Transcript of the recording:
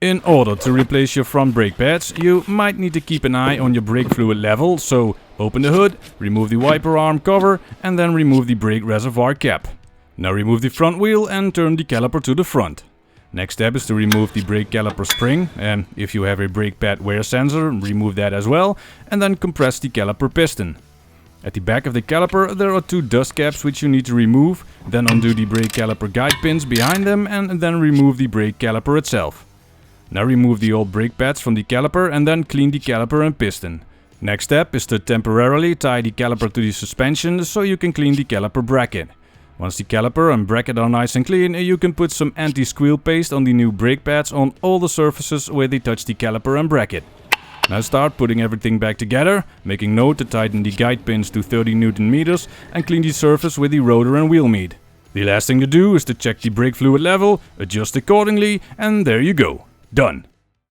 In order to replace your front brake pads, you might need to keep an eye on your brake fluid level, so open the hood, remove the wiper arm cover and then remove the brake reservoir cap. Now remove the front wheel and turn the caliper to the front. Next step is to remove the brake caliper spring, and if you have a brake pad wear sensor, remove that as well, and then compress the caliper piston. At the back of the caliper there are two dust caps which you need to remove, then undo the brake caliper guide pins behind them and then remove the brake caliper itself. Now remove the old brake pads from the caliper and then clean the caliper and piston. Next step is to temporarily tie the caliper to the suspension so you can clean the caliper bracket. Once the caliper and bracket are nice and clean, you can put some anti-squeal paste on the new brake pads on all the surfaces where they touch the caliper and bracket. Now start putting everything back together, making note to tighten the guide pins to 30 Newton meters and clean the surface with the rotor and wheel meat. The last thing to do is to check the brake fluid level, adjust accordingly, and there you go. Done.